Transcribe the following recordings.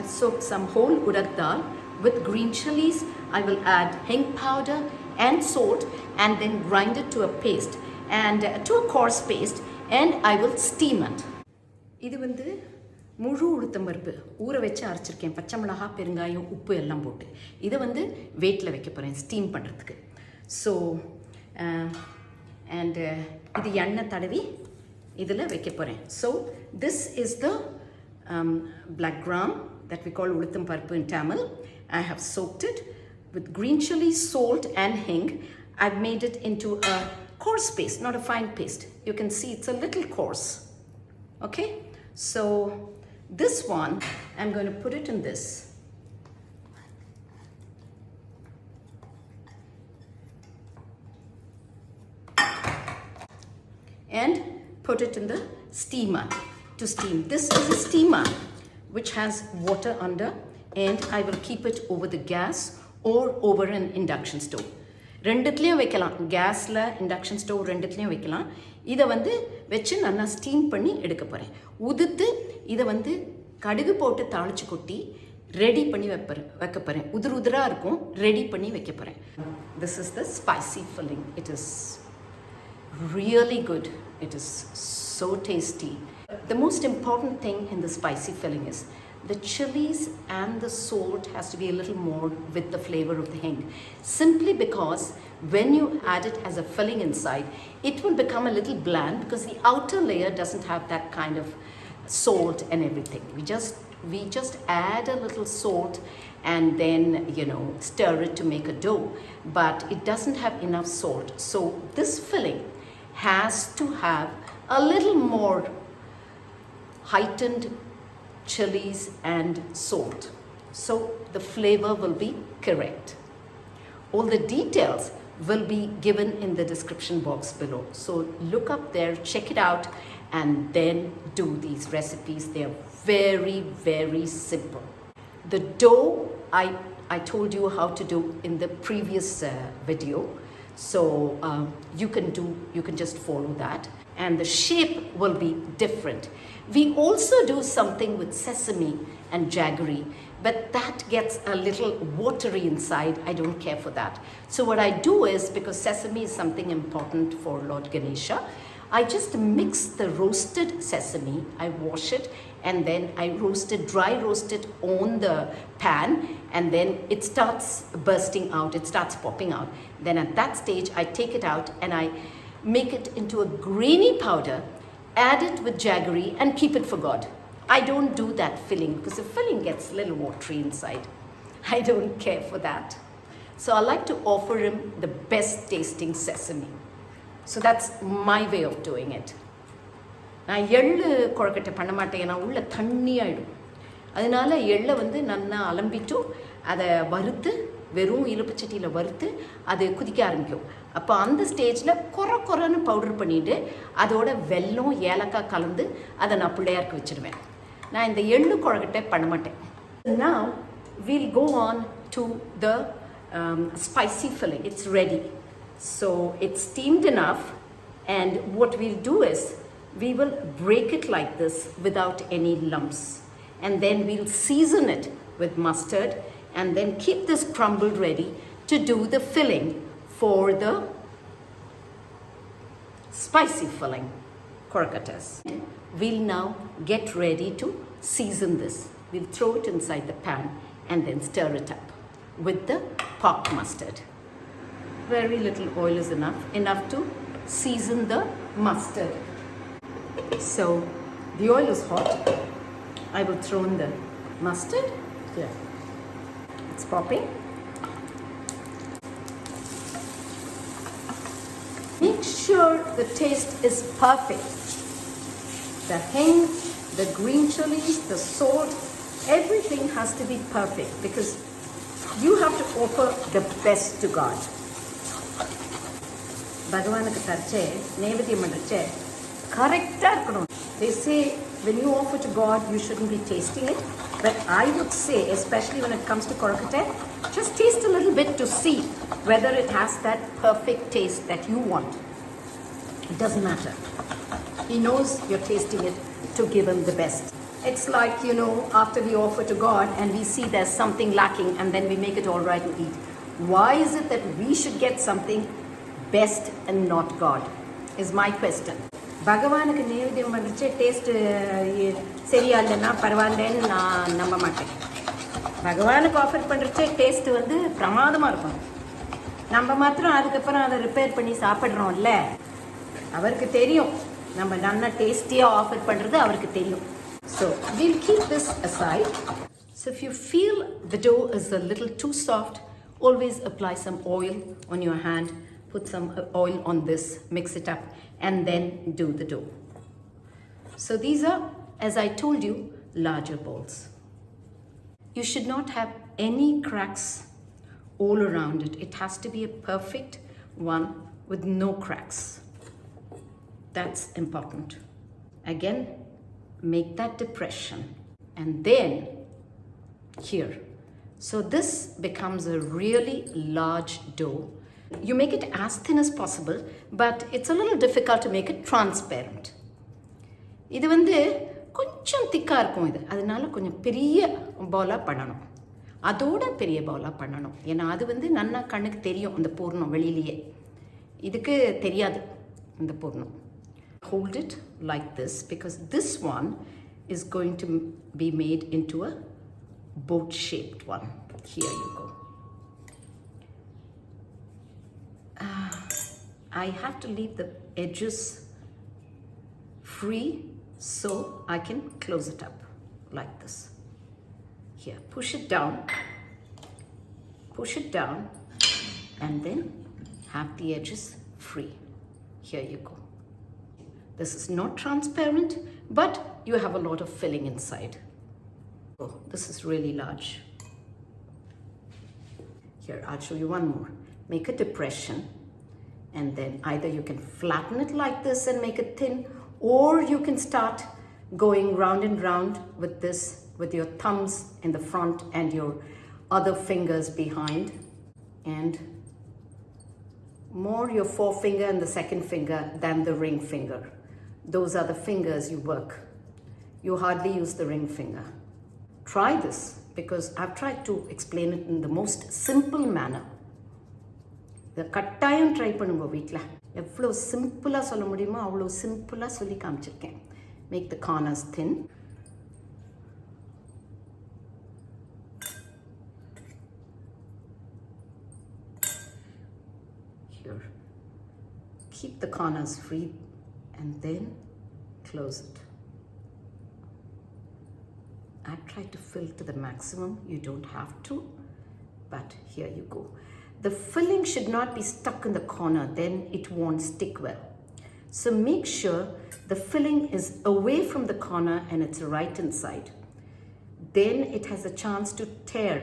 have soaked some whole urad dal with green chillies. I will add hing powder and salt and then grind it to a paste and to a coarse paste, and I will steam it. இது வந்து முழு உளுத்தம் பருப்பு ஊற வச்சு அரைச்சிருக்கேன். பச்சை மிளகாய், பெருங்காயம், உப்பு எல்லாம் போட்டு இதை வந்து வெயிட்டில் வைக்க போகிறேன் ஸ்டீம் பண்ணுறதுக்கு. ஸோ அண்ட் இது எண்ணெய் தடவி இதில் வைக்க போகிறேன். So this is the black gram that we call உளுத்தம் பருப்பு in Tamil. I have soaked it with green chili, salt and hing. I've made it into a coarse paste, not a fine paste. You can see it's a little coarse. Okay, so this one I'm going to put it in this. And put it in the steamer to steam. This is a steamer which has water under, and I will keep it over the gas or over an induction stove. ரெண்டுத்துலேயும் வைக்கலாம், கேஸில் induction stove ரெண்டுத்துலேயும் வைக்கலாம். இதை வந்து வச்சு நல்லா steam பண்ணி எடுக்க போகிறேன். உதுத்து இதை வந்து கடுகு போட்டு தாளித்து கொட்டி ரெடி பண்ணி வைக்க போகிறேன். உதிராக இருக்கும், ரெடி பண்ணி வைக்க போகிறேன். This is the spicy filling. It is really good. It is so tasty. The most important thing in the spicy filling is the chilies and the salt has to be a little more with the flavor of the hing, simply because when you add it as a filling inside, it will become a little bland because the outer layer doesn't have that kind of salt and everything. We just add a little salt and then, stir it to make a dough, but it doesn't have enough salt. So this filling has to have a little more heightened chilies and salt, so the flavor will be correct. All the details will be given in the description box below, so look up there, check it out, and then do these recipes. They are very, very simple. The dough I told you how to do in the previous video, so you can just follow that, and the shape will be different. We also do something with sesame and jaggery, but that gets a little watery inside. I don't care for that. So what I do is, because sesame is something important for Lord Ganesha, I just mix the roasted sesame, I wash it, and then I dry roast it on the pan, and then it starts bursting out, it starts popping out. Then at that stage, I take it out and I make it into a grainy powder, add it with jaggery and keep it for God. I don't do that filling because the filling gets a little watery inside. I don't care for that. So I like to offer him the best tasting sesame. So that's my way of doing it. நான் எள்ளு கொழுக்கட்டை பண்ண மாட்டேன், ஏன்னா உள்ள தண்ணி ஆகிடும். அதனால எள்ளை வந்து நல்லா அலம்பிட்டு அதை வறுத்து வெறும் இலுப்புச்சட்டியில் வறுத்து அது குதிக்க ஆரம்பிக்கும். அப்போ அந்த ஸ்டேஜில் கொரன்னு பவுடர் பண்ணிவிட்டு அதோட வெல்லம், ஏலக்காய் கலந்து அதை நான் பிள்ளையாருக்கு வச்சுருவேன். நான் இந்த எள்ளு கொழுக்கட்டை பண்ண மாட்டேன். Now we'll go on to the spicy filling. It's ready. So it's steamed enough, and what we'll do is we will break it like this without any lumps, and then we'll season it with mustard, and then keep this crumbled ready to do the filling for the spicy filling Kuzhakattais. We'll now get ready to season this. We'll throw it inside the pan and then stir it up with the pork mustard. Very little oil is enough to season the mustard. So the oil is hot. I will throw in the mustard. Yeah, it's popping. Make sure the taste is perfect. The hing, the green chilies, the salt, everything has to be perfect because you have to offer the best to God. பகவானுக்கு தரச்சே நைவேத்தியம் பண்ணுறச்சே கரெக்டாக இருக்கணும். They say when you offer to God, you shouldn't be tasting it. But I would say, especially when it comes to Kuzhakattai, just taste a little bit to see whether it has that perfect taste that you want. It doesn't matter. He knows you're tasting it to give him the best. It's like, you know, after we offer to God and we see there's something lacking and then we make it all right and eat. Why is it that we should get something best and not God? Is my question. பகவானுக்கு நைவேத்தியம் பண்ணுறச்சே taste சரியா இல்லைன்னா பரவாயில்லன்னு நான் நம்ப மாட்டேன். பகவானுக்கு offer பண்ணுறச்சே taste வந்து பிரமாதமாக இருக்கும். நம்ம மாத்திரம் அதுக்கப்புறம் அதை ரிப்பேர் பண்ணி சாப்பிட்றோம்ல, அவருக்கு தெரியும் நம்ம நல்லா டேஸ்டியாக ஆஃபர் பண்ணுறது அவருக்கு தெரியும். So we'll keep this aside. So if you feel the dough is a little too soft, always apply some oil on your hand. Put some oil on this, mix it up, and then do the dough. So these are, as I told you, larger balls. You should not have any cracks all around it. It has to be a perfect one with no cracks. That's important. Again, make that depression, and then here. So this becomes a really large dough. You make it as thin as possible, but it's a little difficult to make it transparent. இது வந்து கொஞ்சம் திக்காக இருக்கும். இது அதனால கொஞ்சம் பெரிய பாலாக பண்ணணும், அதோட பெரிய பாலாக பண்ணணும். ஏன்னா அது வந்து நன்னா கண்ணுக்கு தெரியும் அந்த பூர்ணம் வெளியிலேயே, இதுக்கு தெரியாது இந்த பூர்ணம். Hold it like this because this one is going to be made into a boat shaped one. Here you go. I have to leave the edges free so I can close it up like this. Here, push it down, and then have the edges free. Here you go. This is not transparent, but you have a lot of filling inside. Oh, this is really large. Here, I'll show you one more. Make a depression, and then either you can flatten it like this and make it thin, or you can start going round and round with this, with your thumbs in the front and your other fingers behind, and more your forefinger and the second finger than the ring finger. Those are the fingers you work. You hardly use the ring finger. Try this because I've tried to explain it in the most simple manner. இதை கட்டாயம் try பண்ணுங்க வீட்டில். எவ்வளோ சிம்பிளாக சொல்ல முடியுமோ அவ்வளோ சிம்பிளாக சொல்லி காமிச்சிருக்கேன். Make the corners thin. Here. Keep the corners free and then close it. I try to fill to the maximum. You don't have to, but here you go. The filling should not be stuck in the corner, then it won't stick well. So make sure the filling is away from the corner and it's right inside. Then it has a chance to tear,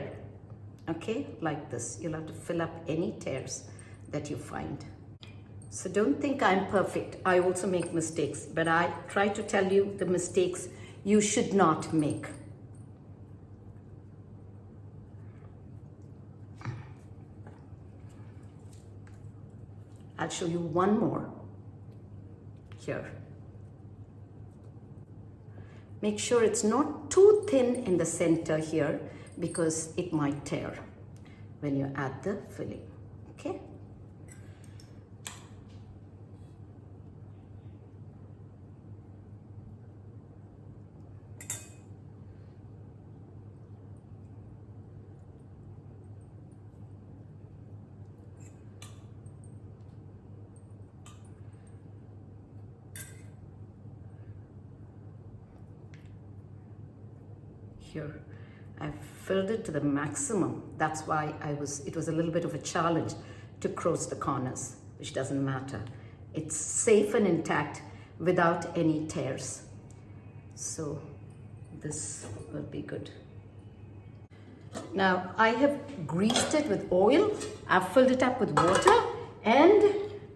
okay, like this. You'll have to fill up any tears that you find. So don't think I'm perfect. I also make mistakes, but I try to tell you the mistakes you should not make. I'll show you one more here. Make sure it's not too thin in the center here because it might tear when you add the filling, okay? Here, I've filled it to the maximum. That's why it was a little bit of a challenge to close the corners, which doesn't matter. It's safe and intact without any tears. So this will be good. Now I have greased it with oil. I've filled it up with water, and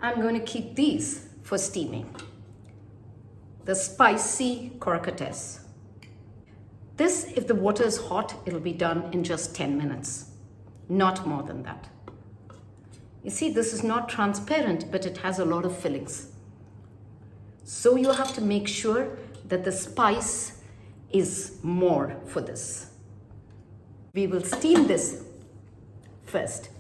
I'm going to keep these for steaming. The spicy Kuzhakattais. This, if the water is hot, it'll be done in just 10 minutes, not more than that. You see, this is not transparent, but it has a lot of fillings. So you have to make sure that the spice is more for this. We will steam this first.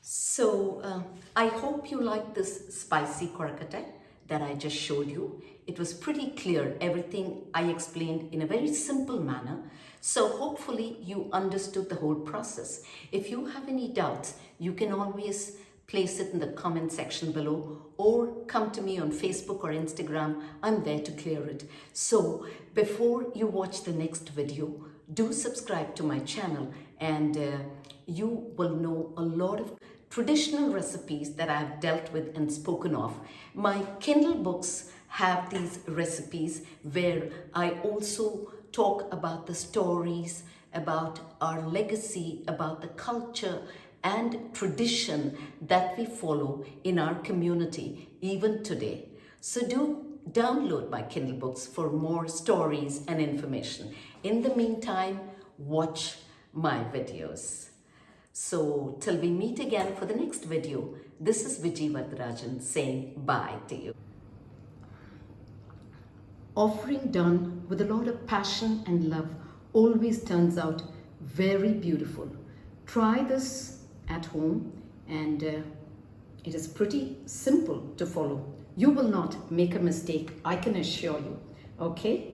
So I hope you like this spicy Kuzhakattai that I just showed you. It was pretty clear, everything I explained in a very simple manner. So hopefully you understood the whole process. If you have any doubts, you can always place it in the comment section below or come to me on Facebook or Instagram. I'm there to clear it. So before you watch the next video, do subscribe to my channel and you will know a lot of traditional recipes that I've dealt with and spoken of. My Kindle books have these recipes where I also talk about the stories, about our legacy, about the culture and tradition that we follow in our community even today. So do download my Kindle books for more stories and information. In the meantime, watch my videos. So till we meet again for the next video, this is Viji'sVeggieVignettes saying bye to you. Offering done with a lot of passion and love always turns out very beautiful. Try this at home and it is pretty simple to follow. You will not make a mistake, I can assure you. Okay?